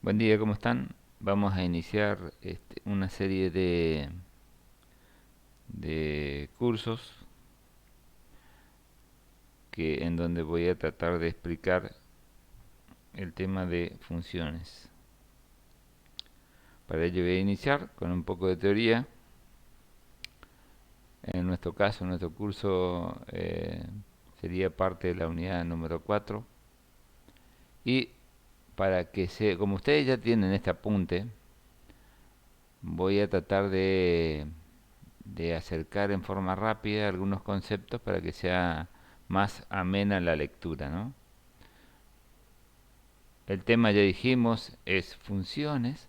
Buen día, ¿cómo están? Vamos a iniciar una serie de cursos en donde voy a tratar de explicar el tema de funciones. Para ello voy a iniciar con un poco de teoría. En nuestro caso, nuestro curso sería parte de la unidad número 4. Y como ustedes ya tienen este apunte, voy a tratar de acercar en forma rápida algunos conceptos para que sea más amena la lectura, ¿no? El tema, ya dijimos, es funciones.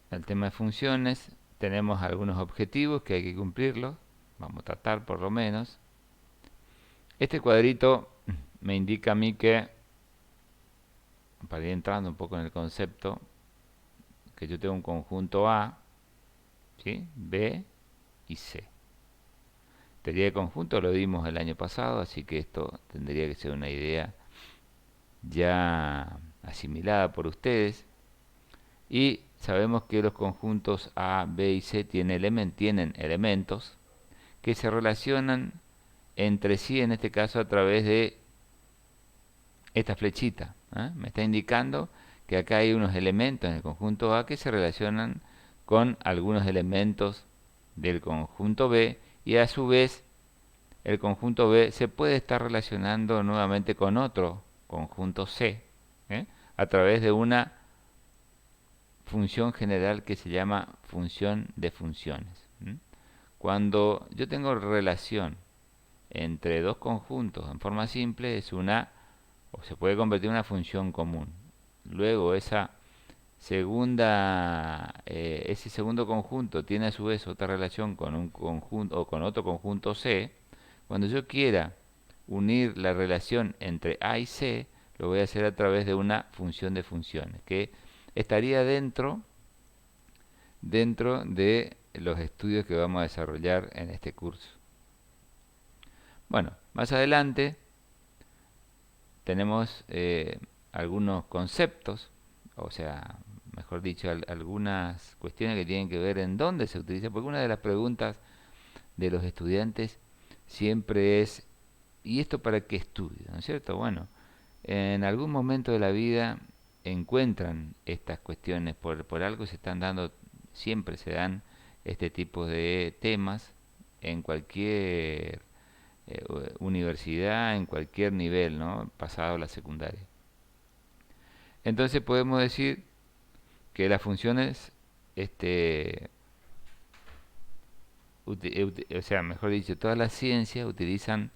El tema de funciones, tenemos algunos objetivos que hay que cumplirlos, vamos a tratar por lo menos. Este cuadrito me indica a mí que, para ir entrando un poco en el concepto, que yo tengo un conjunto A, ¿sí?, B y C. Teoría de conjunto lo vimos el año pasado, así que esto tendría que ser una idea ya asimilada por ustedes. Y sabemos que los conjuntos A, B y C tienen elementos que se relacionan entre sí, en este caso a través de esta flechita, ¿eh? Me está indicando que acá hay unos elementos en el conjunto A que se relacionan con algunos elementos del conjunto B, y a su vez el conjunto B se puede estar relacionando nuevamente con otro conjunto C, ¿eh?, a través de una función general que se llama función de funciones. Cuando yo tengo relación entre dos conjuntos en forma simple, o se puede convertir en una función común. Luego ese segundo conjunto tiene a su vez otra relación con un conjunto o con otro conjunto C. Cuando yo quiera unir la relación entre A y C, lo voy a hacer a través de una función de funciones, que estaría dentro de los estudios que vamos a desarrollar en este curso. Bueno, más adelante tenemos algunos conceptos, o sea, mejor dicho, algunas cuestiones que tienen que ver en dónde se utiliza, porque una de las preguntas de los estudiantes siempre es: ¿y esto para qué estudio? ¿No es cierto? Bueno, en algún momento de la vida encuentran estas cuestiones, por algo se están dando, siempre se dan este tipo de temas en cualquier universidad, en cualquier nivel, ¿no?, pasado la secundaria. Entonces podemos decir que las funciones, o sea, mejor dicho, todas las ciencias utilizan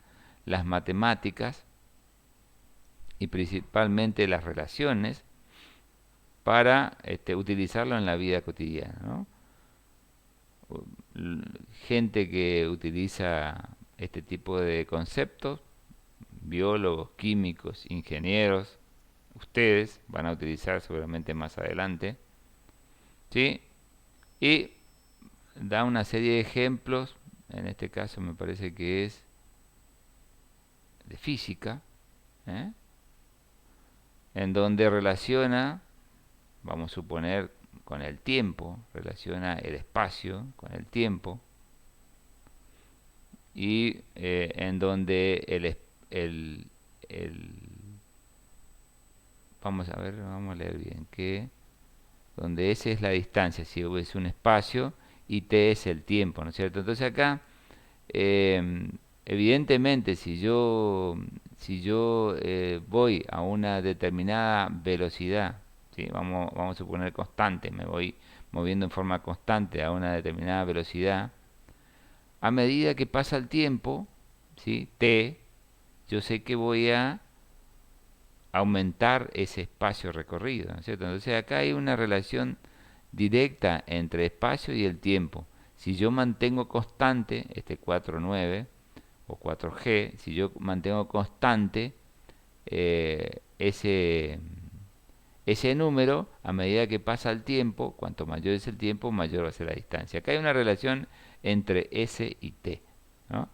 las matemáticas y principalmente las relaciones para utilizarlo en la vida cotidiana, ¿no? Gente que utiliza este tipo de conceptos, biólogos, químicos, ingenieros, ustedes van a utilizar seguramente más adelante, ¿sí? Y da una serie de ejemplos, en este caso me parece que es de física, ¿eh?, en donde relaciona, vamos a suponer, con el tiempo, relaciona el espacio con el tiempo, y en donde el- vamos a ver, vamos a leer bien, que donde S es la distancia, si es un espacio, y T es el tiempo, ¿no es cierto? Entonces acá, eh, evidentemente, si yo voy a una determinada velocidad, ¿sí? Vamos a suponer constante, me voy moviendo en forma constante a una determinada velocidad, a medida que pasa el tiempo, ¿sí?, T, yo sé que voy a aumentar ese espacio recorrido, ¿no es cierto? Entonces acá hay una relación directa entre espacio y el tiempo. Si yo mantengo constante este 4,9 o 4G, si yo mantengo constante eh, ese, ese número, a medida que pasa el tiempo, cuanto mayor es el tiempo, mayor va a ser la distancia. Acá hay una relación entre S y T, ¿no?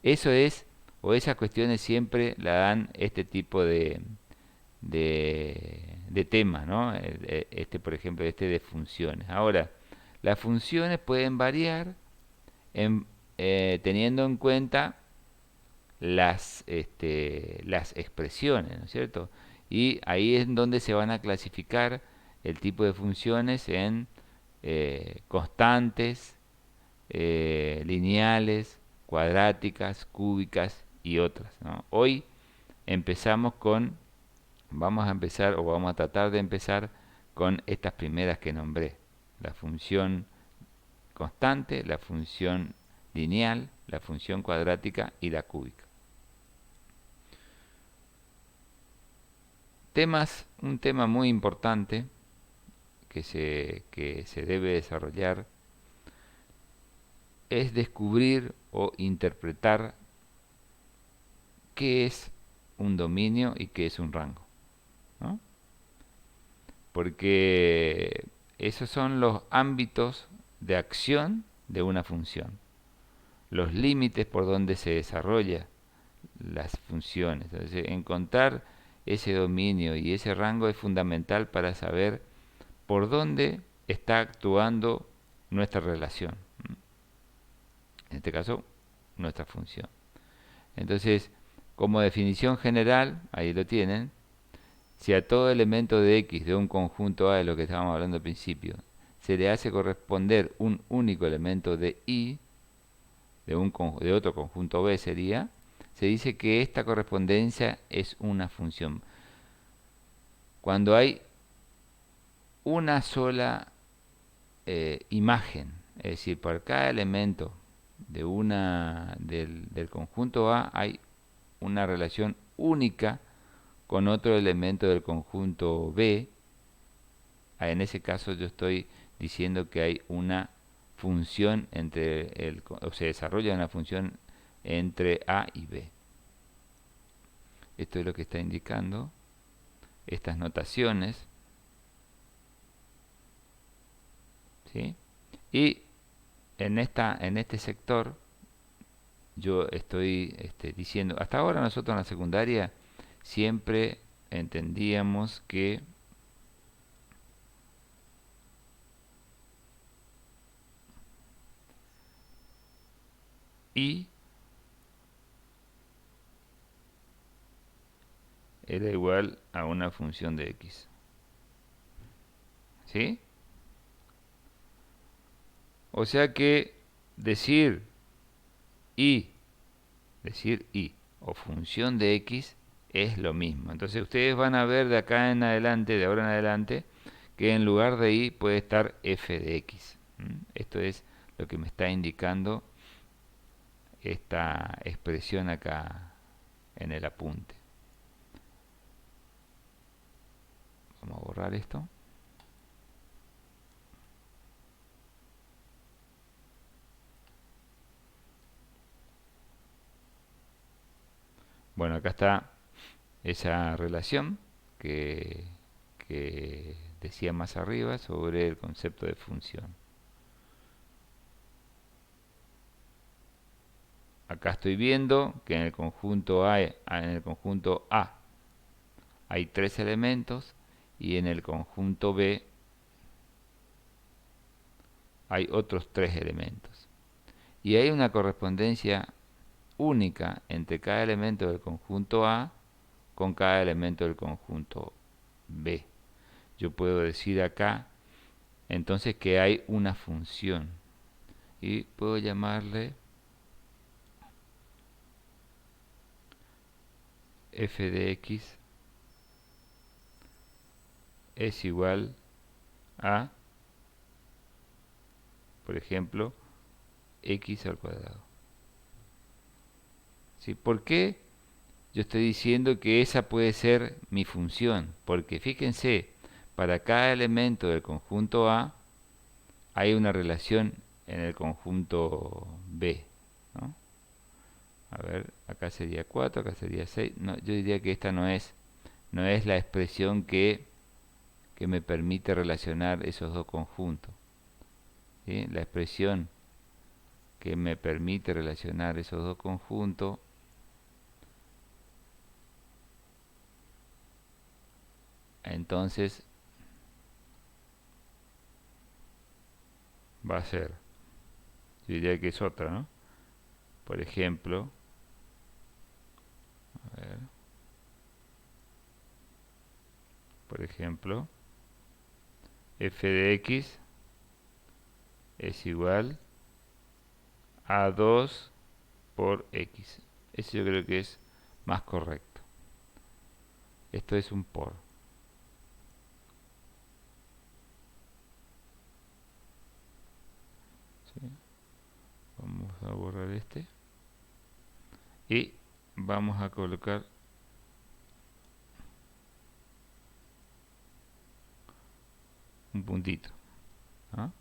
Eso es o esas cuestiones siempre la dan este tipo de tema, ¿no? Este, por ejemplo, este de funciones. Ahora, las funciones pueden variar en, teniendo en cuenta las expresiones, ¿no es cierto? Y ahí es donde se van a clasificar el tipo de funciones en constantes, lineales, cuadráticas, cúbicas y otras, ¿no? Hoy empezamos con, vamos a empezar o vamos a tratar de empezar con estas primeras que nombré, la función constante, la función lineal, la función cuadrática y la cúbica. Un tema muy importante que se debe desarrollar es descubrir o interpretar qué es un dominio y qué es un rango, ¿no? Porque esos son los ámbitos de acción de una función, los límites por donde se desarrolla las funciones. Entonces, encontrar ese dominio y ese rango es fundamental para saber por dónde está actuando nuestra relación, en este caso nuestra función. Entonces, como definición general, ahí lo tienen, si a todo elemento de X de un conjunto A, de lo que estábamos hablando al principio, se le hace corresponder un único elemento de Y, de otro conjunto B sería, se dice que esta correspondencia es una función. Cuando hay una sola imagen, es decir, por cada elemento del conjunto A hay una relación única con otro elemento del conjunto B. En ese caso yo estoy diciendo que hay una función o se desarrolla una función entre A y B. Esto es lo que está indicando estas notaciones, ¿sí? Y en este sector yo estoy diciendo, hasta ahora nosotros en la secundaria siempre entendíamos que Y era igual a una función de X, ¿sí? O sea que decir y, decir y o función de X es lo mismo. Entonces ustedes van a ver de acá en adelante, de ahora en adelante, que en lugar de y puede estar f de x. Esto es lo que me está indicando esta expresión acá en el apunte. Vamos a borrar esto. Bueno, acá está esa relación que decía más arriba sobre el concepto de función. Acá estoy viendo que en el conjunto A hay 3 elementos y en el conjunto B hay otros 3 elementos. Y hay una correspondencia única entre cada elemento del conjunto A con cada elemento del conjunto B. Yo puedo decir acá entonces que hay una función y puedo llamarle f de x es igual a, por ejemplo, x al cuadrado. ¿Sí? ¿Por qué yo estoy diciendo que esa puede ser mi función? Porque fíjense, para cada elemento del conjunto A hay una relación en el conjunto B, ¿no? A ver, acá sería 4, acá sería 6. No, yo diría que esta no es la expresión que me permite relacionar esos dos conjuntos, ¿sí? La expresión que me permite relacionar esos dos conjuntos entonces va a ser, yo diría que es otra, ¿no? Por ejemplo, a ver, por ejemplo, f de x es igual a 2 por x. Eso yo creo que es más correcto. Esto es un por. ¿Sí? Vamos a borrar este. Y vamos a colocar un puntito. ¿Ah?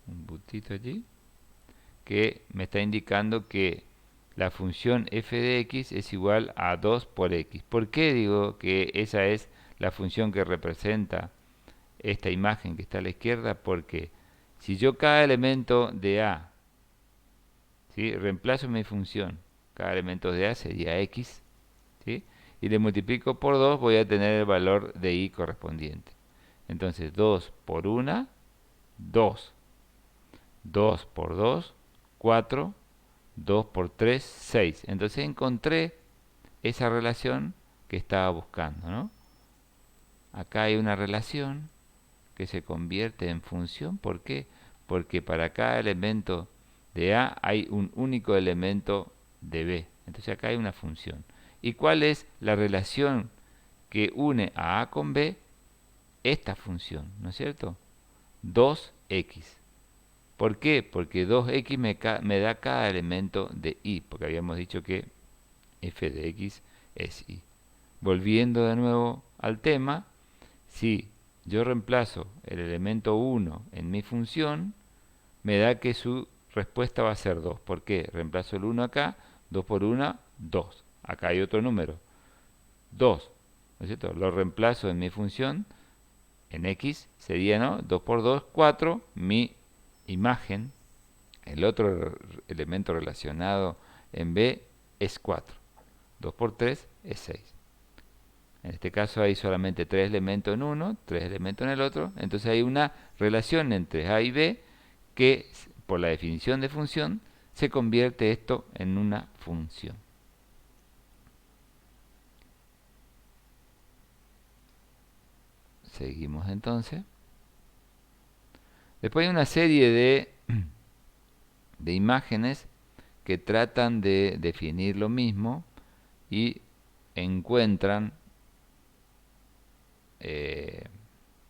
Un puntito allí que me está indicando que la función f de x es igual a 2 por x. ¿Por qué digo que esa es la función que representa esta imagen que está a la izquierda? Porque si yo cada elemento de A, ¿sí?, reemplazo mi función, cada elemento de A sería x, ¿sí?, y le multiplico por 2, voy a tener el valor de y correspondiente. Entonces 2 por 1, 2. 2 por 2, 4. 2 por 3, 6. Entonces encontré esa relación que estaba buscando, ¿no? Acá hay una relación que se convierte en función. ¿Por qué? Porque para cada elemento de A hay un único elemento de B. Entonces acá hay una función. ¿Y cuál es la relación que une a A con B? Esta función, ¿no es cierto? 2x. ¿Por qué? Porque 2x me da cada elemento de y, porque habíamos dicho que f de x es y. Volviendo de nuevo al tema, si yo reemplazo el elemento 1 en mi función, me da que su respuesta va a ser 2. ¿Por qué? Reemplazo el 1 acá, 2 por 1, 2. Acá hay otro número, 2. ¿No es cierto? Lo reemplazo en mi función, en x sería, ¿no?, 2 por 2, 4. Mi imagen, el otro elemento relacionado en B, es 4. 2 por 3 es 6. En este caso hay solamente 3 elementos en uno, 3 elementos en el otro. Entonces hay una relación entre A y B que, por la definición de función, se convierte esto en una función. Seguimos entonces. Después hay una serie de imágenes que tratan de definir lo mismo y encuentran,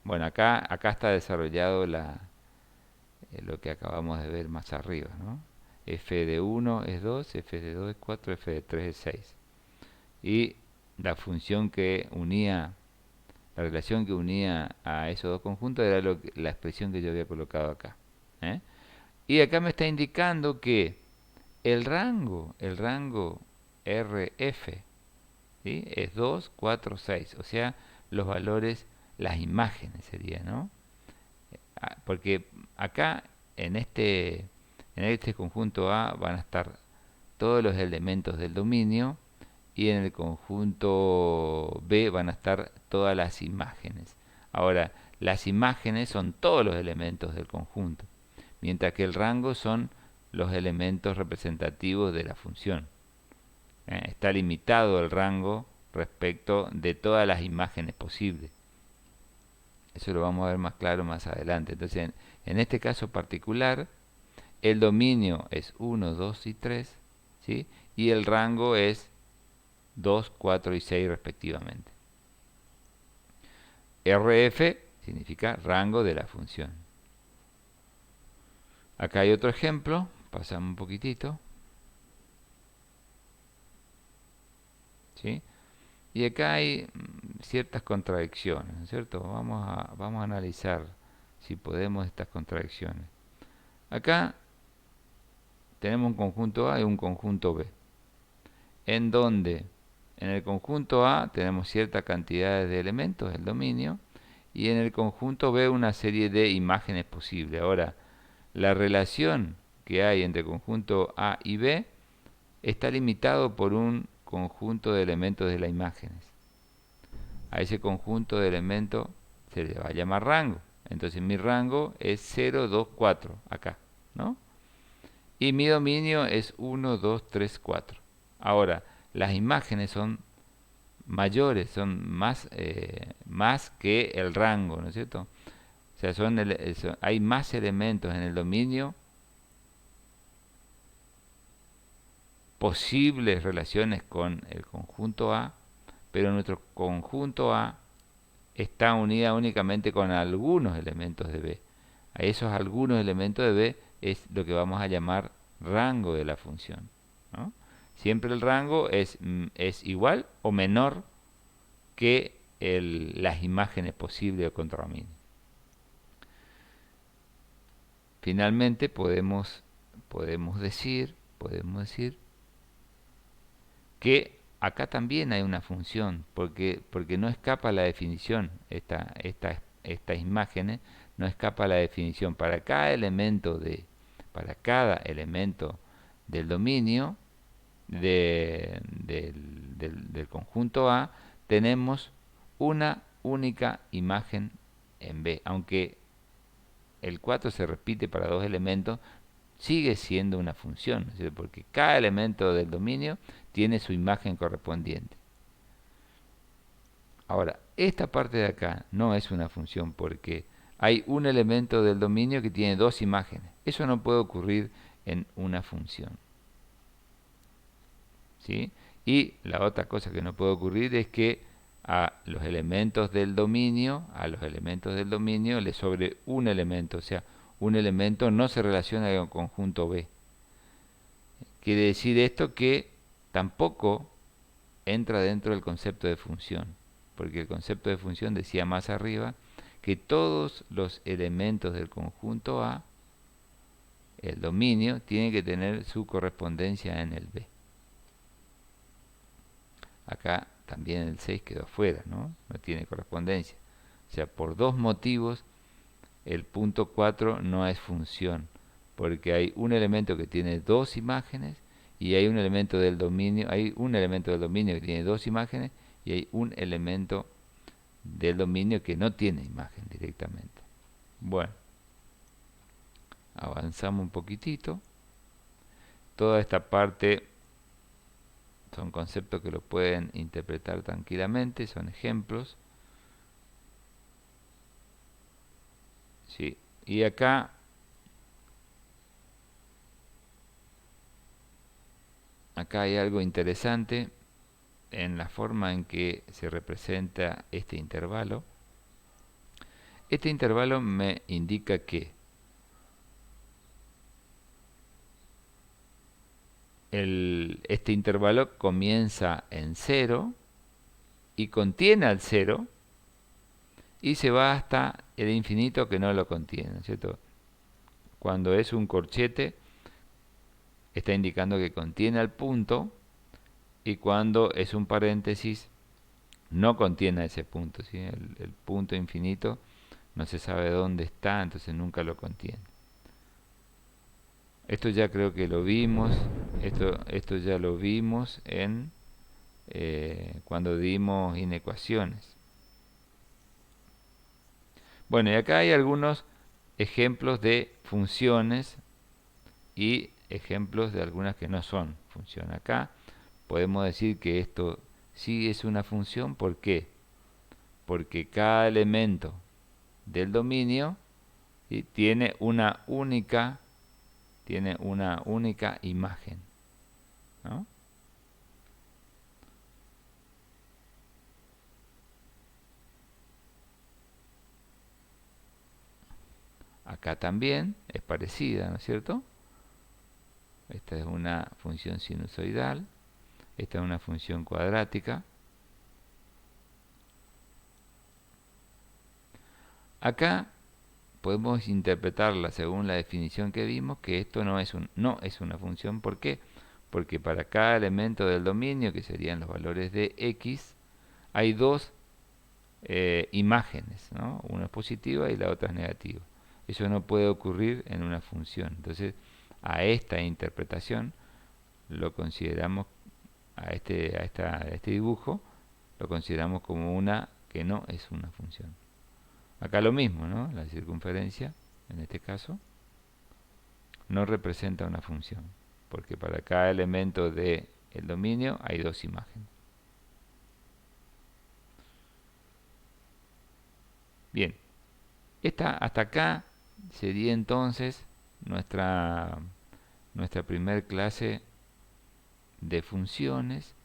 bueno, acá está desarrollado lo que acabamos de ver más arriba, ¿no? F de 1 es 2, F de 2 es 4, F de 3 es 6. Y la función que unía, la relación que unía a esos dos conjuntos era la expresión que yo había colocado acá, ¿eh? Y acá me está indicando que el rango RF, ¿sí?, es 2, 4, 6. O sea, los valores, las imágenes serían, ¿no? Porque acá en este conjunto A van a estar todos los elementos del dominio y en el conjunto B van a estar todas las imágenes. Ahora, las imágenes son todos los elementos del conjunto, mientras que el rango son los elementos representativos de la función. Está limitado el rango respecto de todas las imágenes posibles. Eso lo vamos a ver más claro más adelante. Entonces, en este caso particular, el dominio es 1, 2 y 3, ¿sí?, y el rango es 2, 4 y 6 respectivamente. RF significa rango de la función. Acá hay otro ejemplo, pasamos un poquitito, ¿sí? Y acá hay ciertas contradicciones, ¿no es cierto? Vamos a analizar si podemos estas contradicciones. Acá tenemos un conjunto A y un conjunto B, en donde en el conjunto A tenemos cierta cantidad de elementos, el dominio, y en el conjunto B una serie de imágenes posibles. Ahora, la relación que hay entre el conjunto A y B está limitado por un conjunto de elementos de las imágenes. a ese conjunto de elementos se le va a llamar rango. Entonces mi rango es 0, 2, 4, acá, ¿no? Y mi dominio es 1, 2, 3, 4. Ahora, las imágenes son mayores, son más que el rango, ¿no es cierto? O sea, hay más elementos en el dominio, posibles relaciones con el conjunto A, pero nuestro conjunto A está unida únicamente con algunos elementos de B. A esos algunos elementos de B es lo que vamos a llamar rango de la función, ¿no? Siempre el rango es igual o menor que las imágenes posibles o contradominio. Finalmente podemos decir que acá también hay una función, porque no escapa la definición, estas imágenes no escapa la definición. Para cada elemento del dominio del conjunto A, tenemos una única imagen en B. Aunque el 4 se repite para dos elementos, sigue siendo una función, ¿sí? Porque cada elemento del dominio tiene su imagen correspondiente. Ahora, esta parte de acá no es una función porque hay un elemento del dominio que tiene dos imágenes. Eso no puede ocurrir en una función, ¿sí? Y la otra cosa que no puede ocurrir es que a los elementos del dominio le sobre un elemento, o sea, un elemento no se relaciona con el conjunto B. Quiere decir esto que tampoco entra dentro del concepto de función, porque el concepto de función decía más arriba que todos los elementos del conjunto A, el dominio, tienen que tener su correspondencia en el B. Acá también el 6 quedó afuera, ¿no? No tiene correspondencia. O sea, por dos motivos el punto 4 no es función, porque hay un elemento que tiene dos imágenes y hay un elemento del dominio que tiene dos imágenes y hay un elemento del dominio que no tiene imagen directamente. Bueno, avanzamos un poquitito. Toda esta parte son conceptos que lo pueden interpretar tranquilamente, son ejemplos. ¿Sí? Y acá hay algo interesante en la forma en que se representa este intervalo. Este intervalo me indica que este intervalo comienza en 0 y contiene al 0 y se va hasta el infinito que no lo contiene, ¿cierto? Cuando es un corchete está indicando que contiene al punto, y cuando es un paréntesis no contiene ese punto, ¿sí? El punto infinito no se sabe dónde está, entonces nunca lo contiene. Esto ya creo que lo vimos, esto ya lo vimos cuando dimos inecuaciones. Bueno, y acá hay algunos ejemplos de funciones y ejemplos de algunas que no son función. Acá podemos decir que esto sí es una función. ¿Por qué? Porque cada elemento del dominio, ¿sí?, tiene una única imagen, ¿no? Acá también es parecida, ¿no es cierto? Esta es una función sinusoidal, esta es una función cuadrática. Acá podemos interpretarla según la definición que vimos, que esto no es una función. ¿Por qué? Porque para cada elemento del dominio, que serían los valores de x, hay dos imágenes, ¿no? Una es positiva y la otra es negativa. Eso no puede ocurrir en una función. Entonces, a esta interpretación lo consideramos, a este dibujo, lo consideramos como una que no es una función. Acá lo mismo, ¿no? La circunferencia, en este caso, no representa una función, porque para cada elemento del dominio hay dos imágenes. Bien, hasta acá sería entonces nuestra primer clase de funciones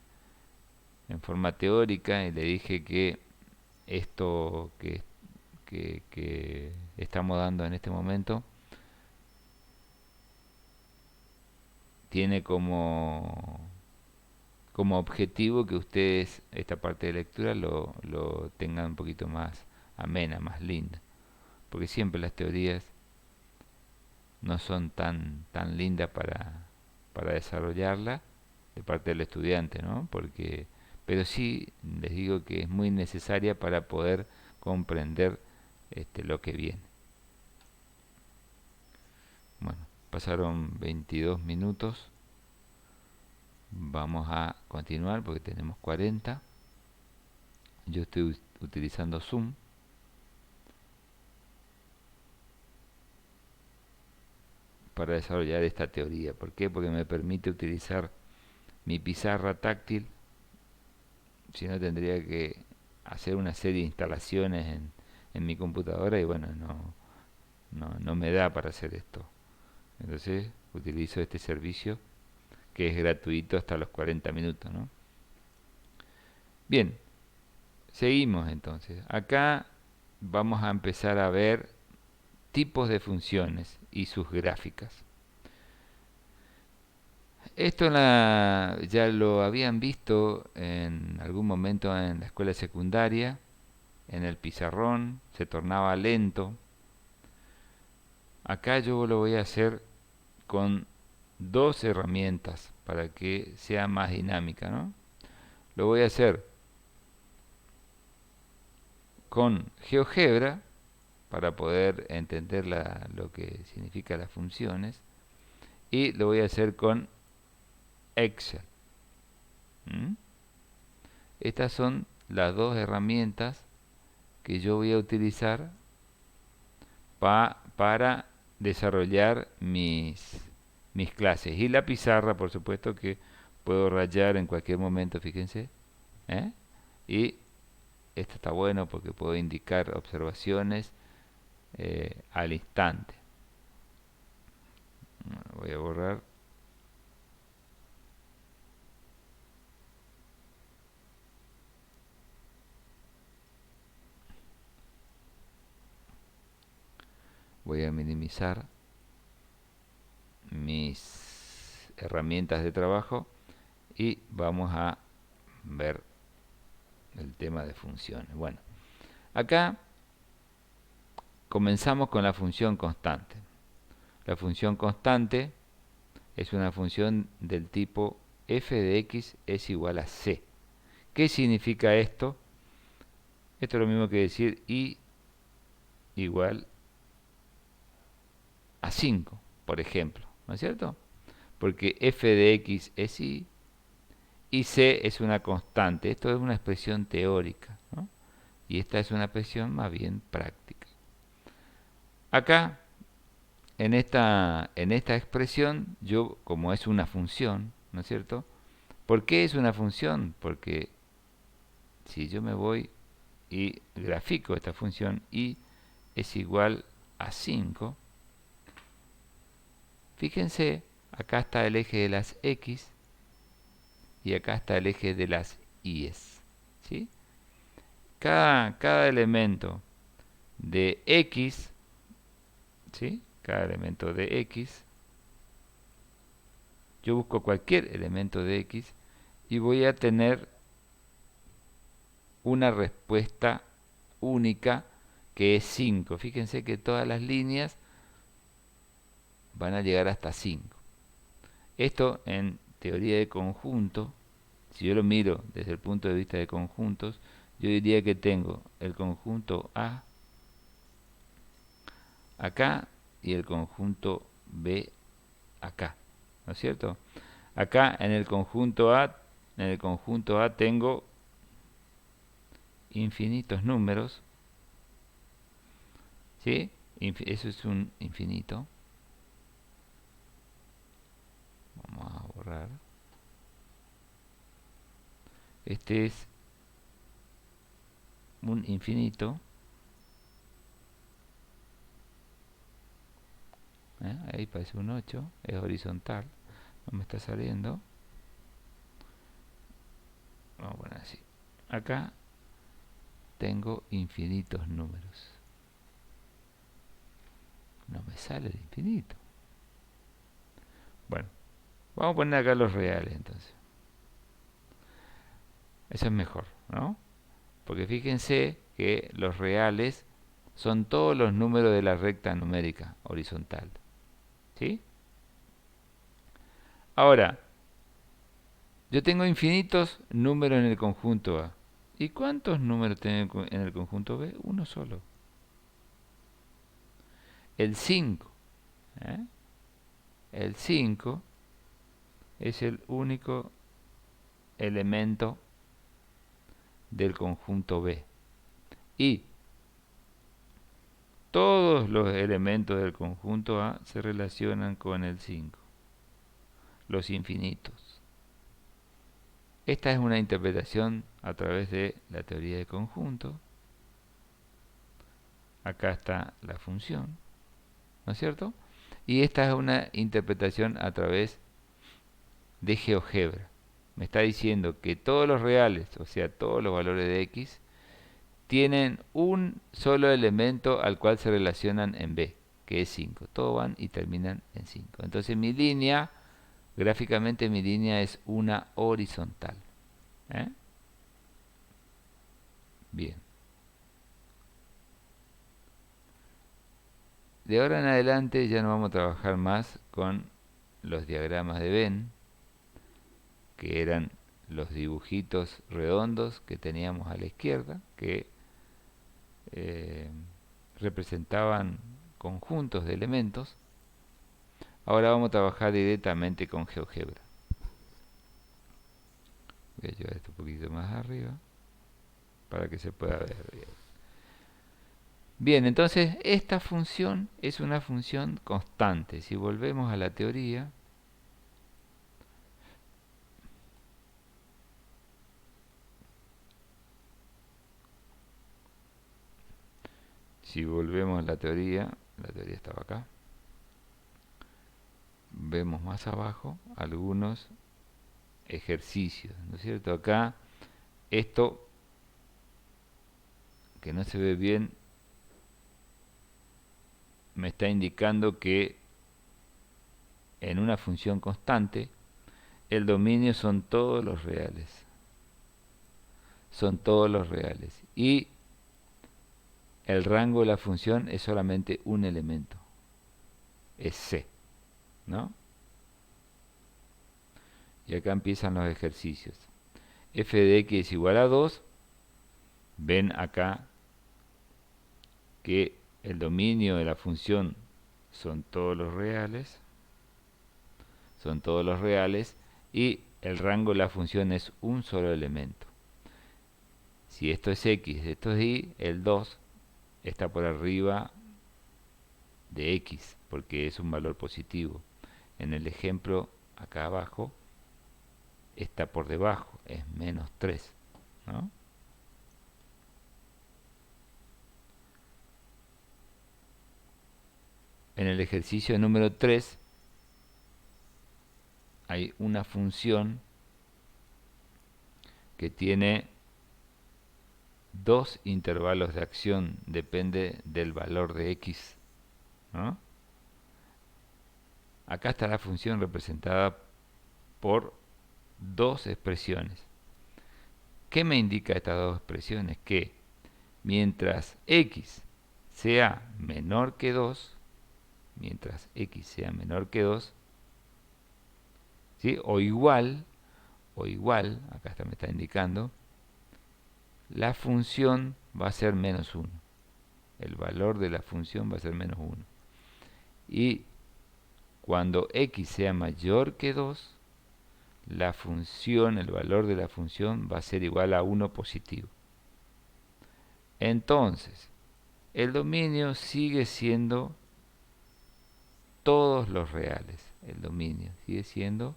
en forma teórica, y le dije que esto que estamos dando en este momento tiene como objetivo que ustedes esta parte de lectura lo tengan un poquito más amena, más linda, porque siempre las teorías no son tan lindas para desarrollarla de parte del estudiante, ¿no? Pero sí les digo que es muy necesaria para poder comprender lo que viene. Bueno, pasaron 22 minutos. Vamos a continuar porque tenemos 40. Yo estoy utilizando Zoom. Para desarrollar esta teoría. ¿Por qué? Porque me permite utilizar mi pizarra táctil. Si no, tendría que hacer una serie de instalaciones en mi computadora y bueno, no me da para hacer esto. Entonces utilizo este servicio que es gratuito hasta los 40 minutos, ¿no? Bien, seguimos entonces. Acá vamos a empezar a ver tipos de funciones y sus gráficas. Esto ya lo habían visto en algún momento en la escuela secundaria, en el pizarrón, se tornaba lento. Acá yo lo voy a hacer con dos herramientas para que sea más dinámica, ¿no? Lo voy a hacer con GeoGebra para poder entender lo que significa las funciones, y lo voy a hacer con Excel. Estas son las dos herramientas que yo voy a utilizar para desarrollar mis clases. Y la pizarra, por supuesto, que puedo rayar en cualquier momento, fíjense. Y esto está bueno porque puedo indicar observaciones al instante. Voy a borrar. Voy a minimizar mis herramientas de trabajo y vamos a ver el tema de funciones. Bueno, acá comenzamos con la función constante. La función constante es una función del tipo f de x es igual a c. ¿Qué significa esto? Esto es lo mismo que decir y igual a 5, por ejemplo, ¿no es cierto? Porque f de x es y c es una constante. Esto es una expresión teórica, ¿no? Y esta es una expresión más bien práctica. Acá, en esta expresión, yo, como es una función, ¿no es cierto? ¿Por qué es una función? Porque si yo me voy y grafico esta función y es igual a 5, fíjense, acá está el eje de las x y acá está el eje de las y's, ¿sí? Cada elemento de x, ¿sí? Cada elemento de x, yo busco cualquier elemento de x y voy a tener una respuesta única que es 5. Fíjense que todas las líneas van a llegar hasta 5. Esto en teoría de conjunto, si yo lo miro desde el punto de vista de conjuntos, yo diría que tengo el conjunto A acá y el conjunto B acá, ¿no es cierto? Acá en el conjunto A tengo infinitos números, ¿sí? Eso es un infinito. Vamos a borrar. Este es un infinito. Ahí parece un 8, es horizontal, no me está saliendo. Vamos a poner así. Acá tengo infinitos números. No me sale el infinito. Bueno, vamos a poner acá los reales entonces. Eso es mejor, ¿no? Porque fíjense que los reales son todos los números de la recta numérica horizontal. ¿Sí? Ahora, yo tengo infinitos números en el conjunto A. ¿Y cuántos números tengo en el conjunto B? Uno solo. El 5. ¿eh? El 5 es el único elemento del conjunto B. Y todos los elementos del conjunto A se relacionan con el 5. Los infinitos. Esta es una interpretación a través de la teoría de conjuntos. Acá está la función, ¿no es cierto? Y esta es una interpretación a través de GeoGebra. Me está diciendo que todos los reales, o sea, todos los valores de X, tienen un solo elemento al cual se relacionan en B, que es 5. Todos van y terminan en 5. Entonces mi línea, gráficamente mi línea es una horizontal. Bien. De ahora en adelante ya no vamos a trabajar más con los diagramas de Venn, que eran los dibujitos redondos que teníamos a la izquierda, que representaban conjuntos de elementos. Ahora vamos a trabajar directamente con GeoGebra. Voy a llevar esto un poquito más arriba para que se pueda ver bien. Bien, entonces esta función es una función constante. Si volvemos a la teoría, la teoría estaba acá. Vemos más abajo algunos ejercicios, ¿no es cierto? Acá, esto que no se ve bien, me está indicando que en una función constante, el dominio son todos los reales. Son todos los reales. Y el rango de la función es solamente un elemento. Es C, ¿no? Y acá empiezan los ejercicios. F de x es igual a 2. Ven acá que el dominio de la función son todos los reales. Son todos los reales. Y el rango de la función es un solo elemento. Si esto es x, esto es y, el 2 está por arriba de x, porque es un valor positivo. En el ejemplo acá abajo está por debajo, es menos 3, ¿no? En el ejercicio número 3 hay una función que tiene dos intervalos de acción, depende del valor de x, ¿no? Acá está la función representada por dos expresiones. ¿Qué me indica estas dos expresiones? Que mientras x sea menor que 2, mientras x sea menor que 2, ¿sí? o igual, acá me está indicando, la función va a ser menos 1. El valor de la función va a ser menos 1. Y cuando x sea mayor que 2, la función, el valor de la función va a ser igual a 1 positivo. Entonces, el dominio sigue siendo todos los reales. El dominio sigue siendo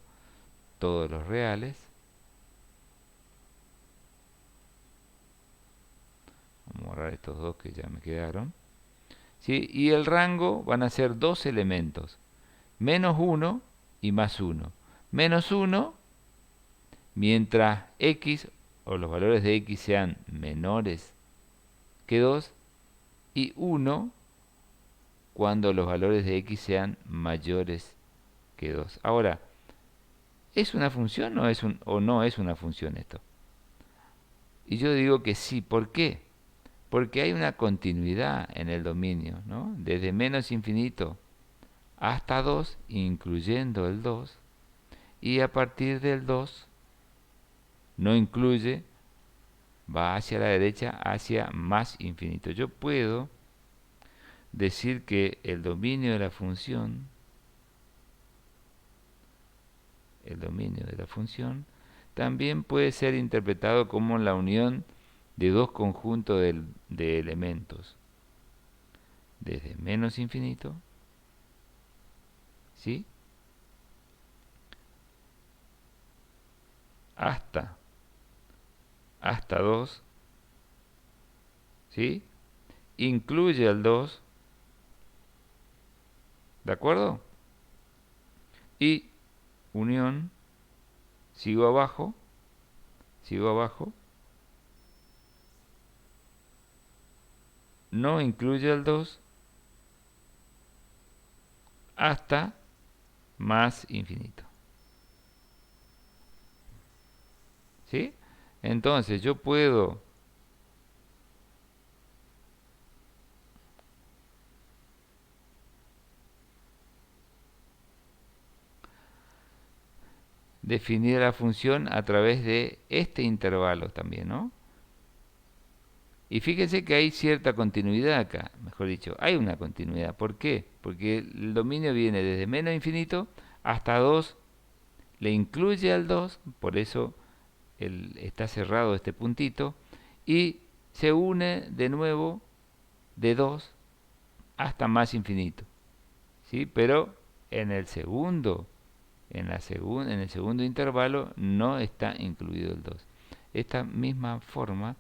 todos los reales. Vamos a borrar estos dos que ya me quedaron. ¿Sí? Y el rango van a ser dos elementos, menos 1 y más 1. Menos 1 mientras x o los valores de x sean menores que 2 y 1 cuando los valores de x sean mayores que 2. Ahora, ¿es una función o no es una función esto? Y yo digo que sí. ¿Por qué? Porque hay una continuidad en el dominio, ¿no? Desde menos infinito hasta 2, incluyendo el 2, y a partir del 2 no incluye, va hacia la derecha, hacia más infinito. Yo puedo decir que el dominio de la función, también puede ser interpretado como la unión de dos conjuntos de elementos, desde menos infinito, ¿sí? hasta 2, ¿sí? Incluye al 2, ¿de acuerdo? Y unión, sigo abajo, no incluye al 2 hasta más infinito. ¿Sí? Entonces yo puedo definir la función a través de este intervalo también, ¿no? Y fíjense que hay cierta continuidad acá, mejor dicho, hay una continuidad. ¿Por qué? Porque el dominio viene desde menos infinito hasta 2, le incluye al 2, por eso está cerrado este puntito, y se une de nuevo de 2 hasta más infinito, ¿sí? Pero en el segundo, en el segundo intervalo no está incluido el 2. Esta misma forma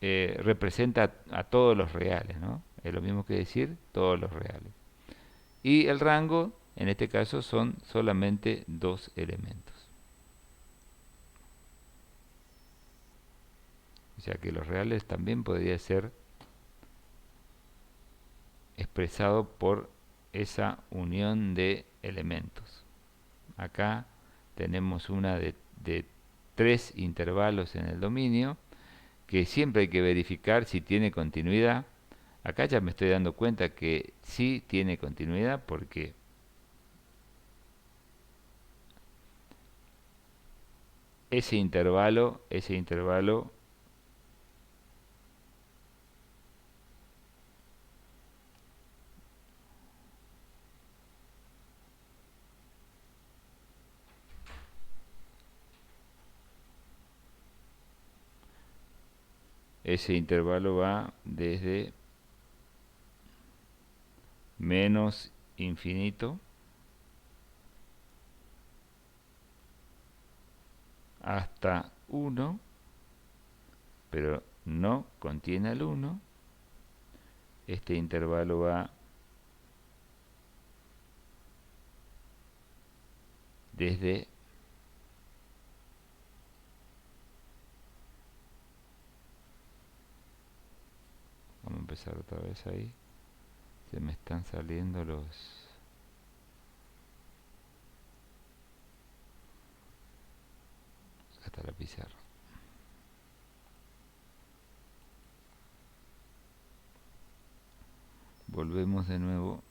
representa a todos los reales, ¿no? Es lo mismo que decir todos los reales. Y el rango, en este caso, son solamente dos elementos. O sea que los reales también podría ser expresado por esa unión de elementos. Acá tenemos una de tres intervalos en el dominio, que siempre hay que verificar si tiene continuidad. Acá ya me estoy dando cuenta que sí tiene continuidad porque ese intervalo va desde menos infinito hasta 1, pero no contiene el 1. Este intervalo va desde vamos a empezar otra vez ahí. Se me están saliendo los... Acá está la pizarra. Volvemos de nuevo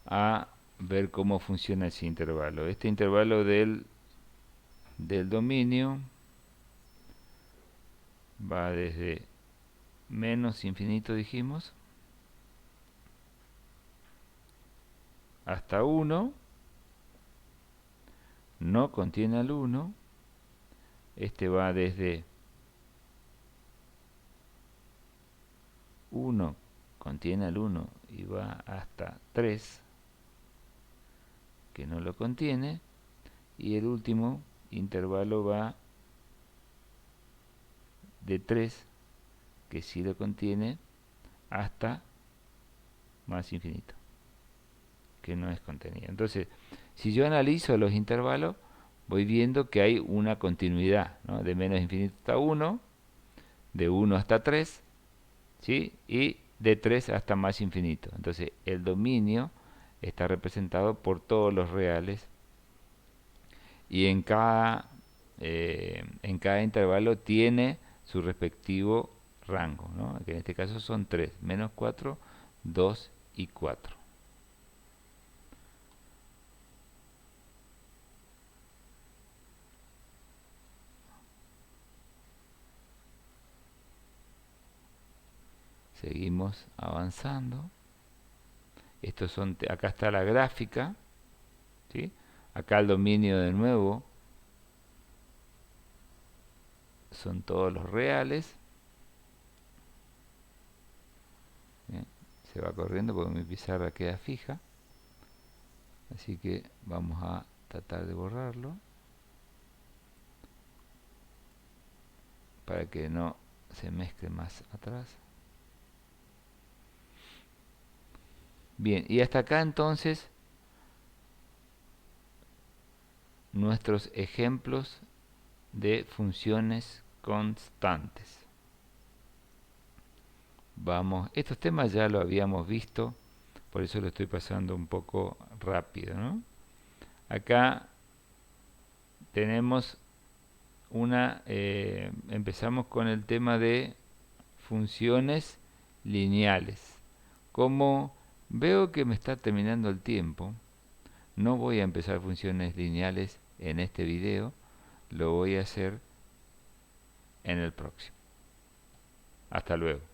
a ver cómo funciona ese intervalo. Este intervalo del dominio va desde menos infinito, dijimos, hasta 1, no contiene al 1. Este va desde 1 contiene al 1 y va hasta 3, que no lo contiene, y el último intervalo va de 3, que sí lo contiene, hasta más infinito, que no es contenido. Entonces, si yo analizo los intervalos, voy viendo que hay una continuidad, ¿no? De menos infinito hasta 1, de 1 hasta 3, ¿sí? Y de 3 hasta más infinito. Entonces, el dominio está representado por todos los reales, y en cada intervalo tiene su respectivo rango, ¿no? Que en este caso son 3, menos 4, 2 y 4. Seguimos avanzando. Estos son, acá está la gráfica, ¿sí? Acá el dominio de nuevo son todos los reales. Bien, se va corriendo porque mi pizarra queda fija, así que vamos a tratar de borrarlo para que no se mezcle más atrás. Bien, y hasta acá entonces nuestros ejemplos de funciones constantes. Vamos, estos temas ya lo habíamos visto, por eso lo estoy pasando un poco rápido, ¿no? Acá tenemos empezamos con el tema de funciones lineales. Como veo que me está terminando el tiempo, no voy a empezar funciones lineales en este video, lo voy a hacer en el próximo. Hasta luego.